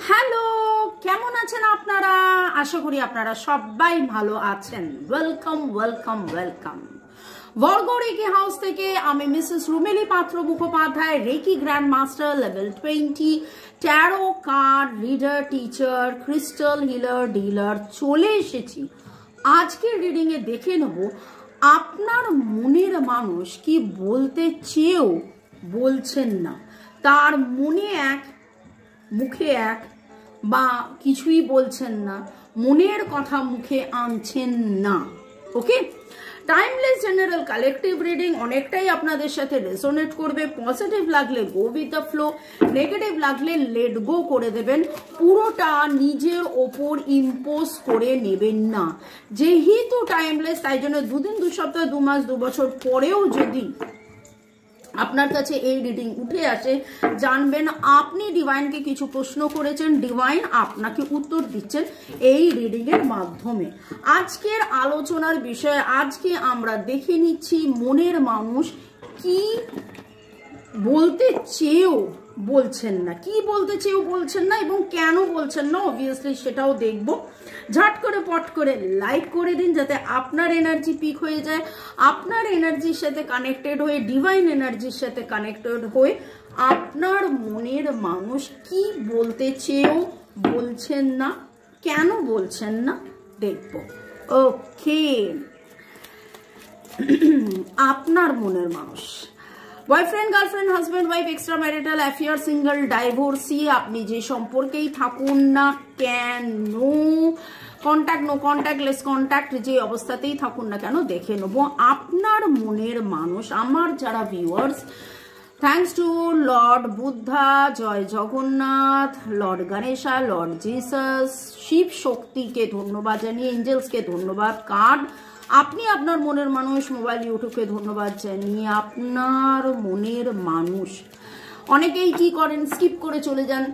Hello, কেমন আছেন আপনারা? আশা করি আপনারা সবাই ভালো আছেন। Welcome welcome welcome. বর্গ রেকি হাউস থেকে আমি Mrs Rumeli Patra Mukhopadhyay, reiki grand master level 20, tarot card reader, teacher, crystal healer, dealer চলে এসেছি। আজকের রিডিং এ দেখে নেব আপনার মনের মানুষ কি বলতে চেয়েও বলছেন না, তার মনে এক মুখে এক, বা কিছুই বলছেন না, মনের কথা মুখে আনছেন না। ওকে, টাইমলেস জেনারেল কালেকটিভ রিডিং অনেকটাই আপনাদের সাথে রেজোনেট করবে। পজিটিভ লাগলে go with the flow, negative লাগলে লেট গো করে দেবেন। পুরোটা নিজের ওপর ইম্পোজ করে নেবেন না। যেহেতু টাইমলেস, তাই জন্য 2 দিন 2 সপ্তাহ 2 মাস 2 বছর পরেও যদি আপনার কাছে এই রিডিং উঠে আসে, জানবেন আপনি ডিভাইনকে কিছু প্রশ্ন করেছেন, ডিভাইন আপনাকে উত্তর দিচ্ছেন এই রিডিং এর মাধ্যমে। আজকের আলোচনার বিষয়ে আজকে আমরা দেখে নিচ্ছি মনের মানুষ কি বলতে চেয়েও বলছেন না, কি বলতে চেয়েও বলছেন না এবং কেন বলছেন না, অবভিয়াসলি সেটাও দেখব। ঝট করে পট করে লাইক করে দিন যাতে আপনার এনার্জি পিক হয়ে যায়, আপনার এনার্জির সাথে কানেক্টেড হয়ে, ডিভাইন এনার্জির সাথে কানেক্টেড হয়ে আপনার মনের মানুষ কি বলতে চেয়েও বলছেন না, কেন বলছেন না দেখব। ওকে, আপনার মনের মানুষ boyfriend, girlfriend, husband, wife, extra marital affair, single, divorcee, আপনি যে সম্পর্কেই থাকুন না কেন, contact, no contact, less contact, যে অবস্থাতেই থাকুন না কেন দেখে নেবো আপনার মনের মানুষ। আমার যারা viewers, thanks to lord Buddha, জয় Jagannath, lord Ganesha, lord Jesus, Shiva শক্তিকে ধন্যবাদ জানিয়ে, এঞ্জেলসকে ধন্যবাদ, কার্ড, আপনি আপনার মনের মানুষ, মোবাইল, ইউটিউবকে ধন্যবাদ জানিয়ে আপনার মনের মানুষ। অনেকেই কি করেন, স্কিপ করে চলে যান,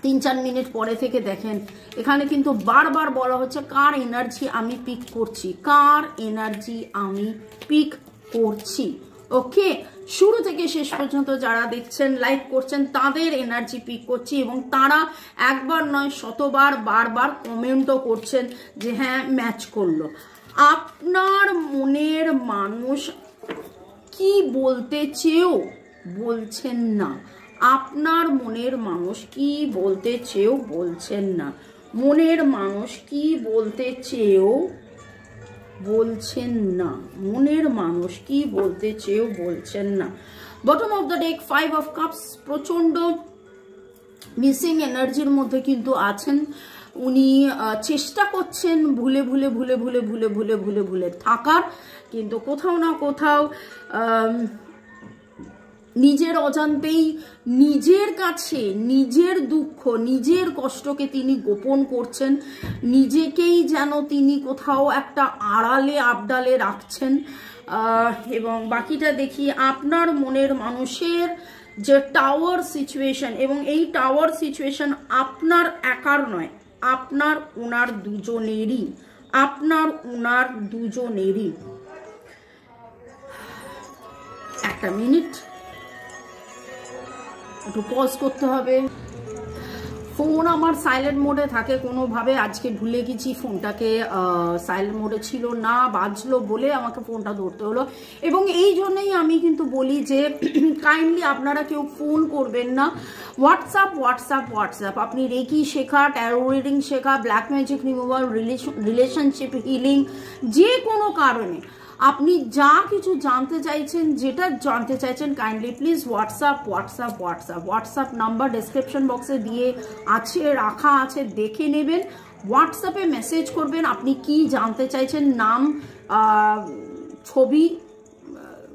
3-4 মিনিট পরে থেকে দেখেন। এখানে কিন্তু বারবার বলা হচ্ছে কার এনার্জি আমি পিক করছি, কার এনার্জি আমি পিক করছি। ওকে, শুরু থেকে শেষ পর্যন্ত যারা দেখছেন, লাইক করছেন, তাদের এনার্জি পিক করছি এবং তারা একবার নয় শতবার বারবার কমেন্টও করছেন যে হ্যাঁ ম্যাচ করলো। আপনার মনের মানুষ কি বলতে চেয়েও বলছেন না, আপনার মনের মানুষ কি বলতে চেয়েও বলছেন না, মনের মানুষ কি বলতে চেয়েও বলছেন না, মনের মানুষ কি বলতে চেয়েও বলছেন না। Bottom of the deck 5 of cups, প্রচন্ড মিসিং এনার্জির মধ্যে কিন্তু আছেন। উনি চেষ্টা করছেন ভুলে ভুলে ভুলে ভুলে ভুলে ভুলে ভুলে ভুলে থাকার, কিন্তু কোথাও না কোথাও নিজের অজান্তেই নিজের কাছে নিজের দুঃখ, নিজের কষ্টকে তিনি গোপন করছেন, নিজেকেই যেন তিনি কোথাও একটা আড়ালে আবডালে রাখছেন। এবং বাকিটা দেখি আপনার মনের মানুষের যে টাওয়ার সিচুয়েশন, এবং এই টাওয়ার সিচুয়েশন আপনার একার নয়, আপনার ওনার দুজনেরই, আপনার ওনার দুজনেরই। একটা মিনিট, একটু পজ করতে হবে। ফোন আমার সাইলেন্ট মোডে থাকে কোনোভাবে, আজকে ভুলে গেছি ফোনটাকে সাইলেন্ট মোডে ছিল না, বাজলো বলে আমাকে ফোনটা ধরতে হলো। এবং এই জন্যই আমি কিন্তু বলি যে কাইন্ডলি আপনারা কেউ ফোন করবেন না, হোয়াটসঅ্যাপ হোয়াটসঅ্যাপ হোয়াটসঅ্যাপ। আপনি রেকি শেখা, ট্যারো রিডিং শেখা, black magic removal, relationship healing, যে কোনো কারণে আপনি যা কিছু জানতে চাইছেন, যেটা জানতে চাইছেন, kindly please WhatsApp WhatsApp WhatsApp WhatsApp number description বক্সে দিয়ে আছে, রাখা আছে, দেখে নেবেন। হোয়াটসঅ্যাপে মেসেজ করবেন আপনি কি জানতে চাইছেন, নাম, ছবি,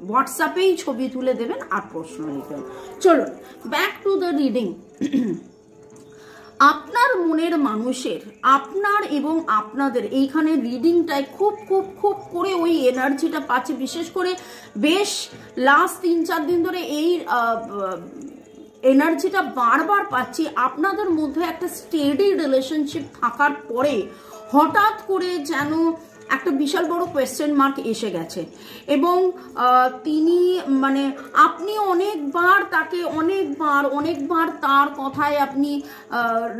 হোয়াটসঅ্যাপেই ছবি তুলে দেবেন আর প্রশ্ন লিখবেন। চলুন ব্যাক টু দ্য রিডিং। আপনার মনের মানুষের, আপনার এবং আপনাদের এইখানে রিডিংটায় খুব খুব খুব করে ওই এনার্জিটা পাচ্ছে। বিশেষ করে বেশ লাস্ট 3-4 দিন ধরে এই এনার্জিটা বারবার পাচ্ছি। আপনাদের মধ্যে একটা স্টেডি রিলেশনশিপ থাকার পরে হঠাৎ করে যেন একটা বিশাল বড় কোয়েশ্চেন মার্ক এসে গেছে। এবং তিনি মানে আপনি অনেকবার তার কথায় আপনি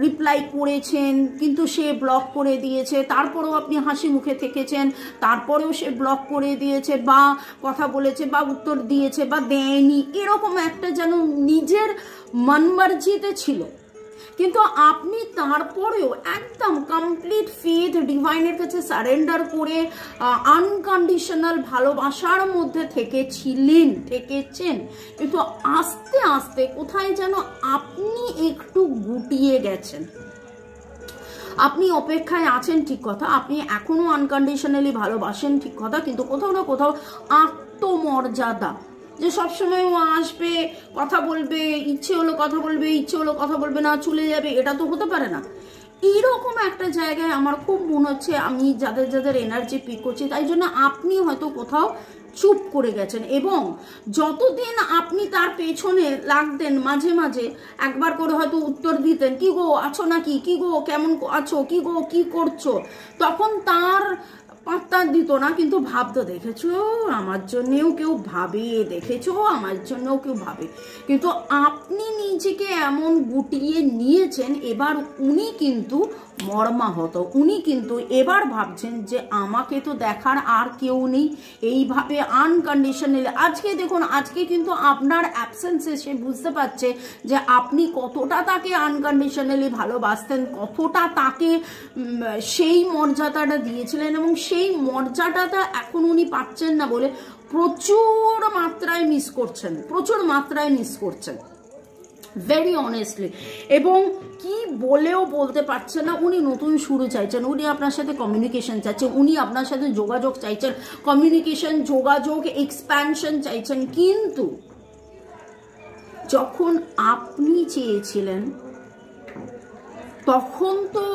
রিপ্লাই করেছেন, কিন্তু সে ব্লক করে দিয়েছে। তারপরেও আপনি হাসি মুখে থেকেছেন, তারপরেও সে ব্লক করে দিয়েছে, বা কথা বলেছে বা উত্তর দিয়েছে বা দেয়নি, এরকম একটা যেন নিজের মনমর্জিতে ছিল। কিন্তু আপনি তারপরেও একদম কমপ্লিট ফেথ ডিভাইনের কাছে সারেন্ডার করে আনকন্ডিশনাল ভালোবাসার মধ্যে থেকেছেন। কিন্তু আস্তে আস্তে কোথায় যেন আপনি একটু গুটিয়ে গেছেন। আপনি অপেক্ষায় আছেন ঠিক কথা, আপনি এখনো আনকন্ডিশনালি ভালোবাসেন ঠিক কথা, কিন্তু কোথাও না কোথাও আত্মমর্যাদা, যে সবসময় ও আসবে, কথা বলবে, ইচ্ছে হলো কথা বলবে, ইচ্ছে হলো কথা বলবে না, চলে যাবে, এটা তো হতে পারে না। এইরকম একটা জায়গায় আমার খুব মনে হচ্ছে আমি যাদের এনার্জি পিক করছি, তাই জন্য আপনি হয়তো কোথাও চুপ করে গেছেন। এবং যতদিন আপনি তার পেছনে লাগতেন, মাঝে মাঝে একবার করে হয়তো উত্তর দিতেন, কি গো আছো নাকি, কি গো কেমন আছো, কি গো কি করছো, তখন তার পাত্তা দিত না, কিন্তু ভাবতো দেখেছো আমার জন্যেও কেউ ভাবে, দেখেছো আমার জন্যও কেউ ভাবে। কিন্তু আপনি নিজেকে এমন গুটিয়ে নিয়েছেন, এবার উনি কিন্তু মর্মাহত, উনি কিন্তু এবার ভাবছেন যে আমাকে তো দেখার আর কেউ নেই, এইভাবে আনকন্ডিশনালি। আজকে দেখুন, আজকে কিন্তু আপনার অ্যাবসেন্সে সে বুঝতে পারছে যে আপনি কতটা তাকে আনকন্ডিশনালি ভালোবাসতেন, কতটা তাকে সেই মর্যাদাটা দিয়েছিলেন, এবং সেই মর্যাদাটা এখন উনি পাচ্ছেন না বলে প্রচুর মাত্রায় মিস করছেন ভেরি অনেস্টলি। এবং কি বলেও বলতে পারছেন না। উনি নতুন শুরু চাইছেন, উনি আপনার সাথে কমিউনিকেশন চাইছেন, উনি আপনার সাথে যোগাযোগ চাইছেন, কমিউনিকেশন, যোগাযোগ, এক্সপ্যানশন চাইছেন। কিন্তু যখন আপনি চেয়েছিলেন তখন তো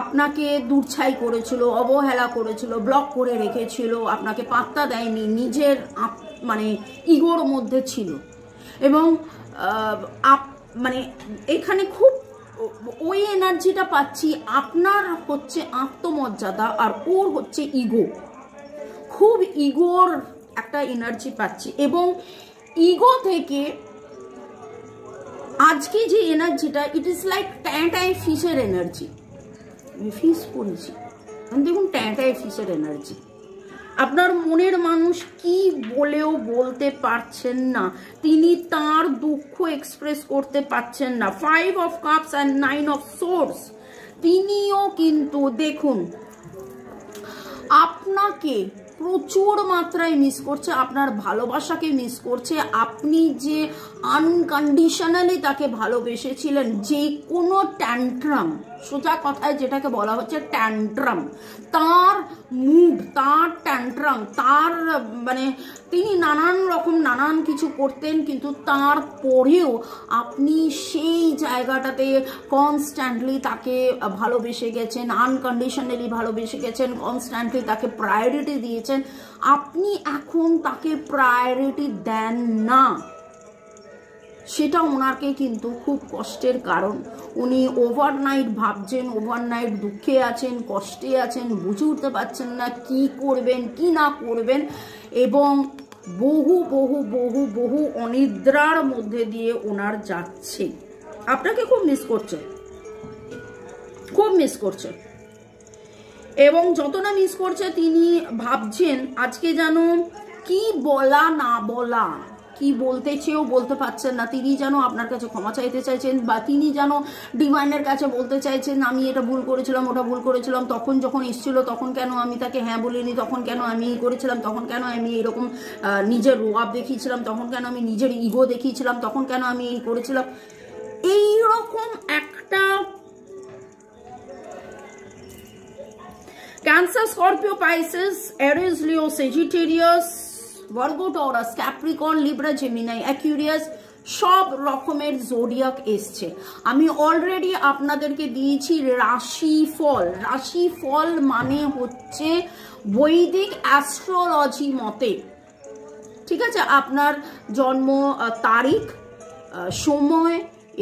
আপনাকে দূরছাই করেছিল, অবহেলা করেছিল, ব্লক করে রেখেছিল, আপনাকে পাত্তা দেয়নি, নিজের মানে ইগোর মধ্যে ছিল। এবং মানে এখানে খুব ওই এনার্জিটা পাচ্ছি, আপনার হচ্ছে আত্মমর্যাদা আর ওর হচ্ছে ইগো, খুব ইগোর একটা এনার্জি পাচ্ছি। এবং ইগো থেকে আজকে যে এনার্জিটা, ইট ইজ লাইক ট্যাঁটায় ফিশের এনার্জি। আমি ফিশ পড়েছি, দেখুন ট্যাঁটায় ফিশের এনার্জি। আপনার মনের মানুষ কি বলেও বলতে পারছেন না, তিনি তার দুঃখ এক্সপ্রেস করতে পারছেন না। 5 of Cups and 9 of Swords, তিনিও কিন্তু দেখুন আপনাকে প্রচুর মাত্রায় মিস করছে, আপনার ভালোবাসাকে মিস করছে। আপনি যে আনকন্ডিশনালি তাকে ভালোবেসেছিলেন, যে কোনো ট্যান্ট্রাম, সোজা কথায় যেটাকে বলা হচ্ছে ট্যান্ট্রাম, তার মুড, তার ট্যান্ট্রাম, তার মানে তিনি নানান কিছু করতেন, কিন্তু তারপরেও আপনি সেই জায়গাটাতে কনস্ট্যান্টলি তাকে ভালোবেসে গেছেন, আনকন্ডিশনালি ভালোবেসে গেছেন, কনস্ট্যান্টলি তাকে প্রায়োরিটি দিয়েছেন। আপনি এখন তাকে প্রায়োরিটি দেন না, সেটা ওনাকে কিন্তু খুব কষ্টের কারণ। উনি ওভারনাইট ভাবছেন, ওভারনাইট দুঃখে আছেন, কষ্টে আছেন, বুঝে উঠতে পারছেন না কি করবেন কি না করবেন, এবং বহু বহু বহু বহু অনিদ্রার মধ্যে দিয়ে ওনার যাচ্ছে। আপনাকে খুব মিস করছে, এবং যতটা মিস করছে তিনি ভাবছেন আজকে যেন কি বলা না বলা, কি বলতে চেয়েও বলতে পারছেন না। তিনি যেন আপনার কাছে ক্ষমা চাইতে চাইছেন, বা তিনি যেন ডিভাইনের কাছে বলতে চাইছেন আমি এটা ভুল করেছিলাম, ওটা ভুল করেছিলাম, তখন যখন এসেছিল তখন কেন আমি তাকে হ্যাঁ বলিনি, তখন কেন আমি এই করেছিলাম, তখন কেন আমি এরকম নিজের রোয়াব দেখিয়েছিলাম, তখন কেন আমি নিজের ইগো দেখিয়েছিলাম, তখন কেন আমি এই করেছিলাম। এইরকম একটা Cancer, Scorpio, Pisces, Aries, Leo, Sagittarius, Virgo, Taurus, Capricorn, Libra, Gemini, Aquarius, সব রকমের জোডিয়াক এসছে। আমি অলরেডি আপনাদেরকে দিয়েছি রাশিফল মানে হচ্ছে বৈদিক অ্যাস্ট্রোলজি মতে, ঠিক আছে, আপনার জন্ম তারিখ, সময়,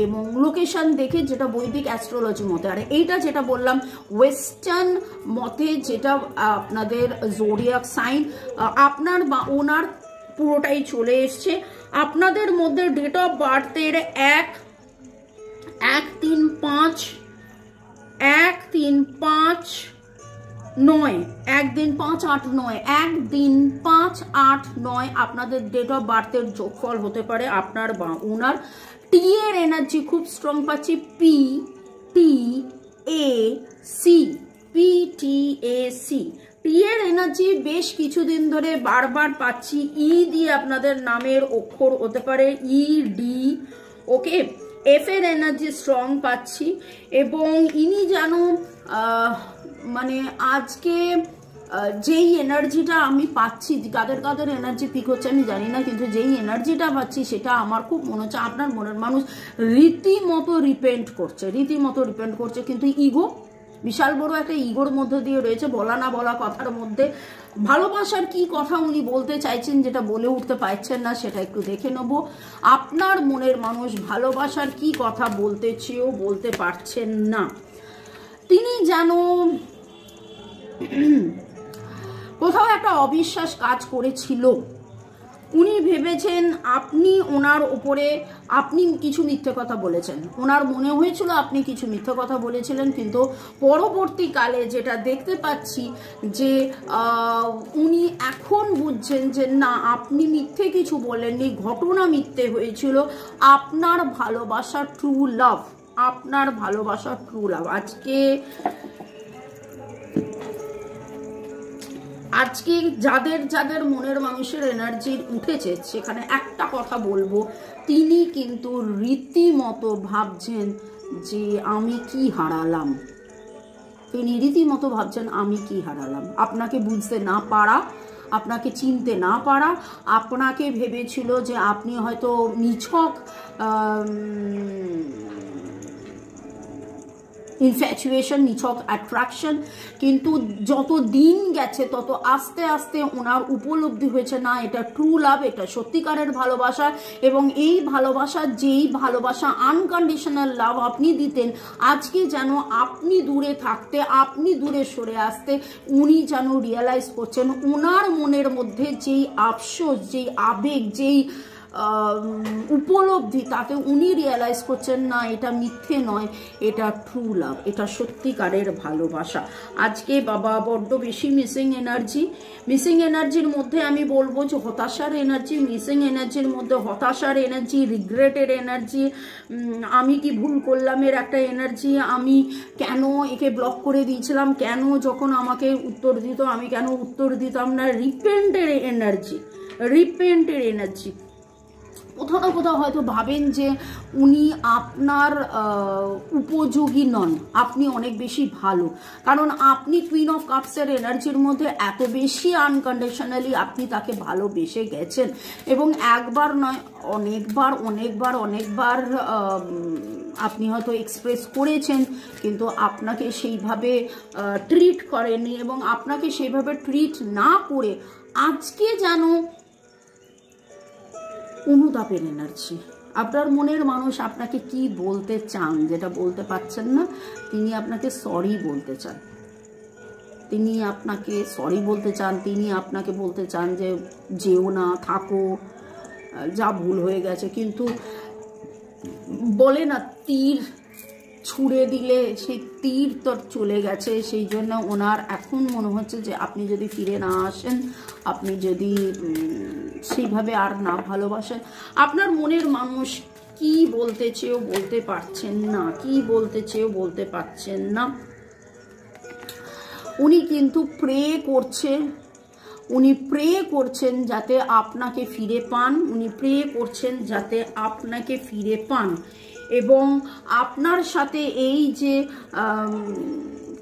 এবং লোকেশন দেখে, যেটা বৈদিক অ্যাস্ট্রোলজি মতে। আর এইটা যেটা বললাম ওয়েস্টার্ন মতে, যেটা আপনাদের জোডিয়াক সাইন, আপনার বা ওনার পুরোটাই চলে এসছে। আপনাদের মধ্যে ডেট অফ বার্থের 1-3-5-9 আপনাদের ডেট অফ বার্থের যোগফল হতে পারে আপনার বা ওনার। টি এর এনার্জি খুব স্ট্রং পাচ্ছি, PTAC। টি এর এনার্জি বেশ কিছুদিন ধরে বারবার পাচ্ছি। ই দিয়ে আপনাদের নামের অক্ষর হতে পারে ED, ওকে। এফ এর এনার্জি স্ট্রং পাচ্ছি, এবং ইনি যেন মানে আজকে যেই এনার্জিটা আমি পাচ্ছি, কাদের কাদের এনার্জি পিক হচ্ছে আমি জানি না, কিন্তু যেই এনার্জিটা পাচ্ছি সেটা আমার খুব মনে হচ্ছে আপনার মনের মানুষ রীতিমতো রিপেন্ট করছে। কিন্তু ইগো, বিশাল বড় একটা ইগোর মধ্যে দিয়ে রয়েছে, বলা না বলা কথার মধ্যে। ভালোবাসার কি কথা উনি বলতে চাইছেন, যেটা বলে উঠতে পারছেন না, সেটা একটু দেখে নেব। আপনার মনের মানুষ ভালোবাসার কি কথা বলতে চেয়েও বলতে পারছেন না। তিনি যেন কোথাও একটা অবিশ্বাস কাজ করেছিল। উনি ভেবেছেন আপনি ওনার উপরে আপনি কিছু মিথ্যে কথা বলেছেন, ওনার মনে হয়েছিল আপনি কিছু মিথ্যে কথা বলেছিলেন, কিন্তু পরবর্তীকালে যেটা দেখতে পাচ্ছি যে উনি এখন বুঝছেন যে না, আপনি মিথ্যে কিছু বলেননি, ঘটনা মিথ্যে হয়েছিল। আপনার ভালোবাসা ট্রু লাভ, আজকে যাদের যাদের মনের মানুষের এনার্জি উঠেছে, সেখানে একটা কথা বলবো, তিনি কিন্তু রীতিমতো ভাবছেন যে আমি কি হারালাম। আপনাকে বুঝতে না পারা, আপনাকে চিনতে না পারা, আপনাকে ভেবেছিল যে আপনি হয়তো নিছক ইনফ্যাচুয়েশন, নিছক অ্যাট্রাকশন। কিন্তু যত দিন গেছে তত আস্তে আস্তে ওনার উপলব্ধি হয়েছে না, এটা ট্রু লাভ, এটা সত্যিকারের ভালোবাসা। এবং এই ভালোবাসা, যেই ভালোবাসা আনকন্ডিশনাল লাভ আপনি দিতেন, আজকে যেন আপনি দূরে থাকতে, আপনি দূরে সরে আসতে উনি যেন রিয়েলাইজ করছেন। ওনার মনের মধ্যে যেই আফসোস, যেই আবেগ, যেই উপলব্ধি, তাতে উনি রিয়েলাইজ করছেন না এটা মিথ্যে নয়, এটা ট্রু লাভ, এটা সত্যিকারের ভালোবাসা। আজকে বাবা বড্ড বেশি মিসিং এনার্জির মধ্যে আমি বলবো যে হতাশার এনার্জি, মিসিং এনার্জির মধ্যে হতাশার এনার্জি, রিগ্রেটের এনার্জি, আমি কি ভুল করলামের একটা এনার্জি, আমি কেন একে ব্লক করে দিয়েছিলাম, কেন যখন আমাকে উত্তর দিত আমি কেন উত্তর দিতাম না, রিপেন্টের এনার্জি। কোথাও না কোথাও হয়তো ভাবেন যে উনি আপনার উপযোগী নন, আপনি অনেক বেশি ভালো, কারণ আপনি কুইন অফ কাপসের এনার্জির মধ্যে এত বেশি আনকন্ডিশনালি আপনি তাকে ভালোবেসে গেছেন। এবং একবার নয়, অনেকবার আপনি হয়তো এক্সপ্রেস করেছেন, কিন্তু আপনাকে সেইভাবে ট্রিট করেনি। এবং আপনাকে সেইভাবে ট্রিট না করে আজকে যেন অনুতাপের এনার্জি। আপনার মনের মানুষ আপনাকে কি বলতে চান, যেটা বলতে পারছেন না, তিনি আপনাকে সরি বলতে চান। তিনি আপনাকে বলতে চান যে যেও না, থাকো, যা ভুল হয়ে গেছে। কিন্তু বলে না, তীর ছুঁড়ে দিলে সেই তীর তো চলে গেছে। সেই জন্য ওনার এখন মনে হচ্ছে যে আপনি যদি ফিরে না আসেন, আপনি যদি সেইভাবে আর না ভালোবাসেন, আপনার মনের মানুষ কি বলতে চেয়েও বলতে পারছেন না, উনি কিন্তু প্রে করছেন যাতে আপনাকে ফিরে পান। এবং আপনার সাথে এই যে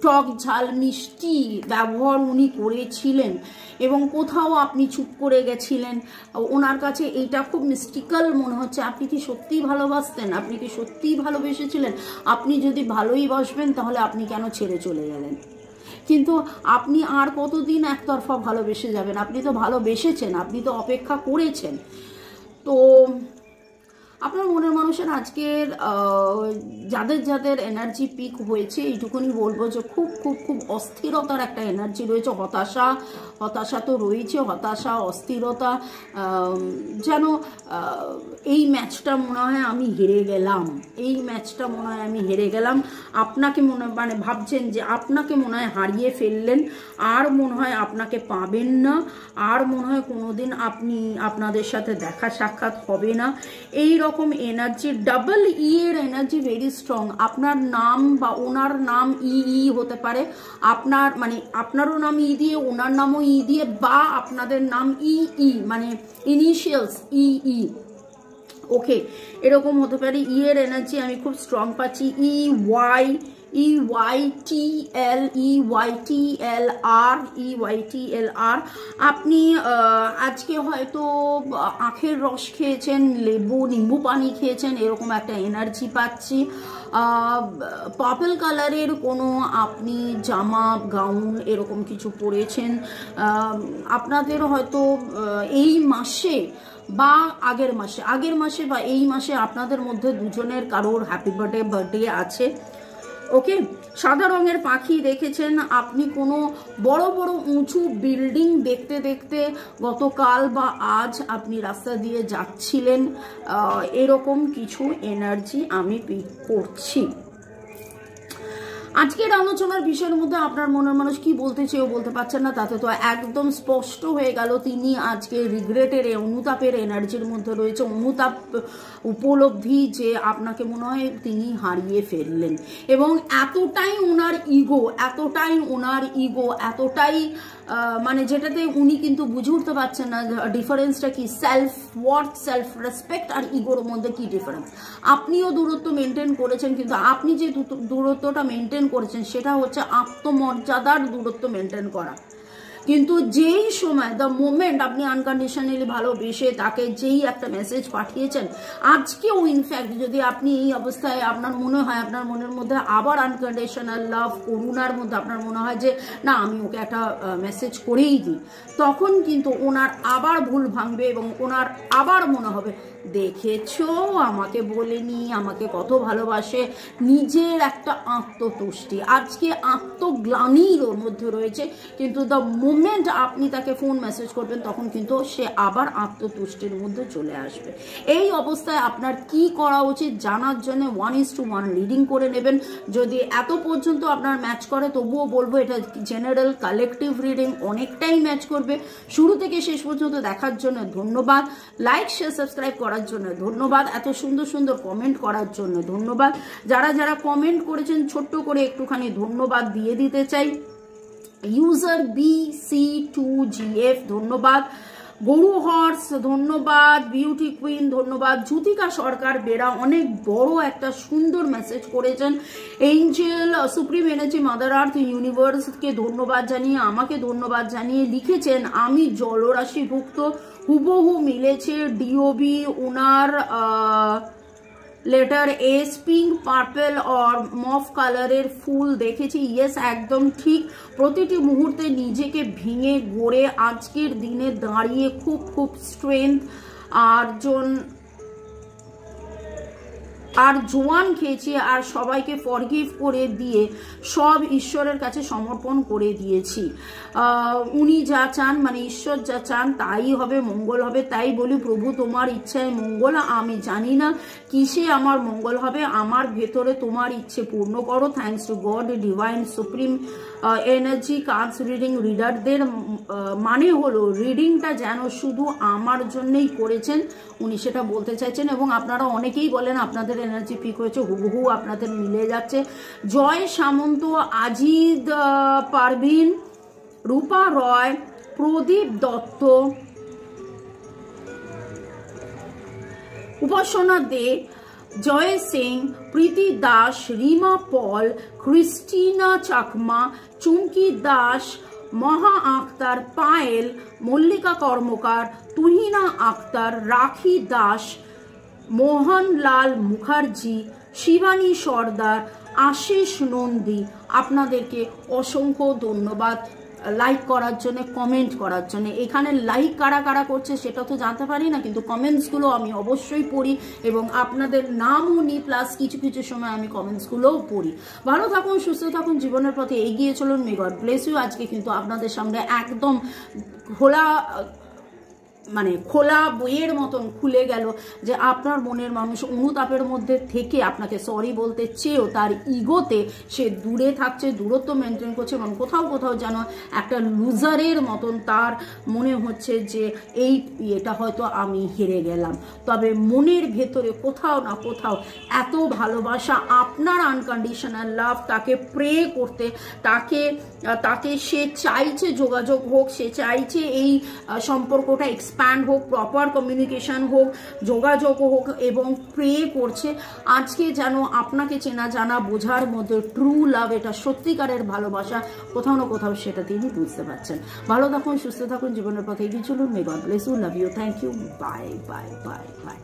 টক ঝাল মিষ্টি ব্যবহার উনি করেছিলেন, এবং কোথাও আপনি চুপ করে গেছিলেন, ওনার কাছে এইটা খুব মিস্টিক্যাল মনে হচ্ছে। আপনি কি সত্যিই ভালোবাসতেন? আপনি কি সত্যিই ভালোবেসেছিলেন? আপনি যদি ভালোই বাসবেন তাহলে আপনি কেন ছেড়ে চলে গেলেন? কিন্তু আপনি আর কতদিন একতরফা ভালোবেসে যাবেন? আপনি তো ভালোবেসেছেন, আপনি তো অপেক্ষা করেছেন। তো আপনার মনের মানুষের আজকের যাদের যাদের এনার্জি পিক হয়েছে এইটুকুনি বলবো যে খুব খুব খুব অস্থিরতার একটা এনার্জি রয়েছে। হতাশা তো রয়েছে, হতাশা, অস্থিরতা, যেন এই ম্যাচটা মনে হয় আমি হেরে গেলাম, এই ম্যাচটা মনে হয় আমি হেরে গেলাম। আপনাকে মানে ভাবছেন যে আপনাকে মনে হয় হারিয়ে ফেললেন, আর মনে হয় আপনাকে পাবেন না, আর মনে হয় কোনোদিন আপনাদের সাথে দেখা সাক্ষাৎ হবে না। এই রকম এনার্জি, ডাবল ই এর এনার্জি ভেরি স্ট্রং। আপনার নাম বা ওনার নাম ই হতে পারে, আপনার মানে আপনারও নাম ই দিয়ে, ওনার নামও ই দিয়ে, বা আপনাদের নাম ই মানে ইনিশিয়ালস ই। ওকে, এরকম হতে পারে। ই এর এনার্জি আমি খুব স্ট্রং পাচ্ছি। EYTLR। আপনি আজকে হয়তো আখের রস খেয়েছেন, নিম্বু পানি খেয়েছেন, এরকম একটা এনার্জি পাচ্ছি। পার্পল কালারের কোনো আপনি জামা, গাউন এরকম কিছু পরেছেন। আপনাদের হয়তো এই মাসে বা আগের মাসে বা এই মাসে আপনাদের মধ্যে দুজনের কারোর হ্যাপি বার্থডে আছে। ওকে, সাদা রঙের পাখি দেখেছেন। আপনি কোনো বড় বড় উঁচু বিল্ডিং দেখতে দেখতে গতকাল বা আজ আপনি রাস্তা দিয়ে যাচ্ছিলেন, এরকম কিছু এনার্জি আমি পিক করছি। আজকের আলোচনার বিষয়ের মধ্যে আপনার মনের মানুষ কি বলতে চেয়েও বলতে পারছেন না, তাতে তো একদম স্পষ্ট হয়ে গেল তিনি আজকে রিগ্রেটের, অনুতাপের এনার্জির মধ্যে রয়েছে। অনুতাপ, উপলব্ধি যে আপনাকে মনে হয় তিনি হারিয়ে ফেললেন, এবং এতটাই ওনার ইগো, মানে যেটাতে উনি কিন্তু বুঝে উঠতে পারছেন না ডিফারেন্সটা কি, সেলফ ওয়ার্থ, সেলফ রেসপেক্ট আর ইগোর মধ্যে কি ডিফারেন্স। আপনিও দূরত্ব মেনটেন করেছেন, কিন্তু আপনি যে দূরত্বটা মেনটেন করেছেন সেটা হচ্ছে আত্মমর্যাদার দূরত্ব মেনটেন করা। কিন্তু যেই সময়, দ্য মোমেন্ট আপনি আনকন্ডিশনালি ভালোবেসে তাকে যেই একটা মেসেজ পাঠিয়েছেন, আজকেও ইনফ্যাক্ট যদি আপনি এই অবস্থায় আপনার মনে হয়, আপনার মনের মধ্যে আবার আনকন্ডিশনাল লাভ, করুণার মধ্যে আপনার মনে হয় যে না আমি ওকে একটা মেসেজ করেই দিই, তখন কিন্তু ওনার আবার ভুল ভাঙবে এবং ওনার আবার মনে হবে দেখেছো আমাকে বলেনি, আমাকে কত ভালোবাসে। নিজের একটা আত্মতুষ্টি, আজকে আত্মগ্লানির ওর মধ্যে রয়েছে, কিন্তু দ্য মোমেন্ট আপনি তাকে ফোন মেসেজ করবেন তখন কিন্তু সে আবার আত্মতুষ্টির মধ্যে চলে আসবে। এই অবস্থায় আপনার কি করা উচিত জানার জন্য 1:1 রিডিং করে নেবেন। যদি এত পর্যন্ত আপনার ম্যাচ করে, তবুও বলবো এটা জেনারেল কালেকটিভ রিডিং, অনেকটাই ম্যাচ করবে। শুরু থেকে শেষ পর্যন্ত দেখার জন্য ধন্যবাদ। লাইক, শেয়ার, সাবস্ক্রাইব করার জন্য ধন্যবাদ। এত সুন্দর সুন্দর কমেন্ট করার জন্য ধন্যবাদ। যারা যারা কমেন্ট করেছেন ছোট্ট করে একটুখানি ধন্যবাদ দিয়ে দিতে চাই। ইউজার BC2GF ধন্যবাদ। গরু হর্স ধন্যবাদ। বিউটি কুইন ধন্যবাদ। জ্যোতিকা সরকার বেরা অনেক বড় একটা সুন্দর মেসেজ করেছেন। Angel, supreme energy, mother earth, ইউনিভার্সকে ধন্যবাদ জানিয়ে, আমাকে ধন্যবাদ জানিয়ে লিখেছেন আমি জলরাশিভুক্ত, হুবহু মিলেছে ডিওবি ওনার লেটার এস, পিঙ্ক, পার্পল আর মফ কালারের ফুল দেখেছি। ইয়েস, একদম ঠিক। প্রতিটি মুহূর্তে নিজেকে ভেঙে গড়ে আজকের দিনে দাঁড়িয়ে খুব খুব স্ট্রেংথ আর জোয়ান খেয়েছি, আর সবাইকে ফরগিভ করে দিয়ে সব ঈশ্বরের কাছে সমর্পণ করে দিয়েছি। উনি যা চান, মানে ঈশ্বর যা চান তাই হবে, মঙ্গল হবে। তাই বলি প্রভু তোমার ইচ্ছায় মঙ্গল, আমি জানি না কিসে আমার মঙ্গল হবে, আমার ভেতরে তোমার ইচ্ছে পূর্ণ করো। Thanks to God, divine, supreme energy. Cards reading রিডারদের মানে হলো রিডিংটা যেন শুধু আমার জন্যই করেছেন, উনি সেটা বলতে চাইছেন। এবং আপনারা অনেকেই বলেন আপনাদের এনার্জি পিক হয়েছে, হুবহু আপনাদের মিলে যাচ্ছে। জয় সামন্ত, আজিদ পারভিন, রূপা রয়, প্রদীপ দত্ত, উপাসনা দে, জয় সিং, প্রীতি দাস, রিমা পল, ক্রিস্টিনা চাকমা, চুমকি দাস, মহা আক্তার, পায়েল, মল্লিকা কর্মকার, তুহিনা আক্তার, রাখি দাস, মোহনলাল মুখার্জি, শিবানী সর্দার, আশিস নন্দী, আপনাদেরকে অসংখ্য ধন্যবাদ। লাইক করার জন্য, কমেন্ট করার জন্য। এখানে লাইক কারা কারা করছে সেটা তো জানতে পারি না, কিন্তু কমেন্টসগুলো আমি অবশ্যই পড়ি এবং আপনাদের নামও নিই, প্লাস কিছু কিছু সময় আমি কমেন্টসগুলোও পড়ি। ভালো থাকুন, সুস্থ থাকুন, জীবনের পথে এগিয়ে চলুন। May God bless you. আজকে কিন্তু আপনাদের সামনে একদম খোলা বইয়ের মতন খুলে গেল যে আপনার মনের মানুষ অনুতাপের মধ্যে থেকে আপনাকে সরি বলতে চেয়েও তার ইগোতে সে দূরে থাকছে, দূরত্ব মেনটেন করছে এবং কোথাও কোথাও যেন একটা লুজারের মতন তার মনে হচ্ছে যে এটা হয়তো আমি হেরে গেলাম। তবে মনের ভেতরে কোথাও না কোথাও এত ভালোবাসা, আপনার আনকন্ডিশনাল লাভ, তাকে প্রে করতে, তাকে সে চাইছে যোগাযোগ হোক, সে চাইছে এই সম্পর্কটা এক্সপ্যান্ড হোক, প্রপার কমিউনিকেশন হোক, যোগাযোগ হোক এবং প্রে করছে আজকে যেন আপনাকে চেনা জানা বোঝার মধ্যে ট্রু লাভ, এটা সত্যিকারের ভালোবাসা কোথাও না কোথাও সেটা তিনি বুঝতে পারছেন। ভালো থাকুন, সুস্থ থাকুন, জীবনের পথে এগিয়ে চলুন। May God bless you, love you, thank you, bye bye bye by.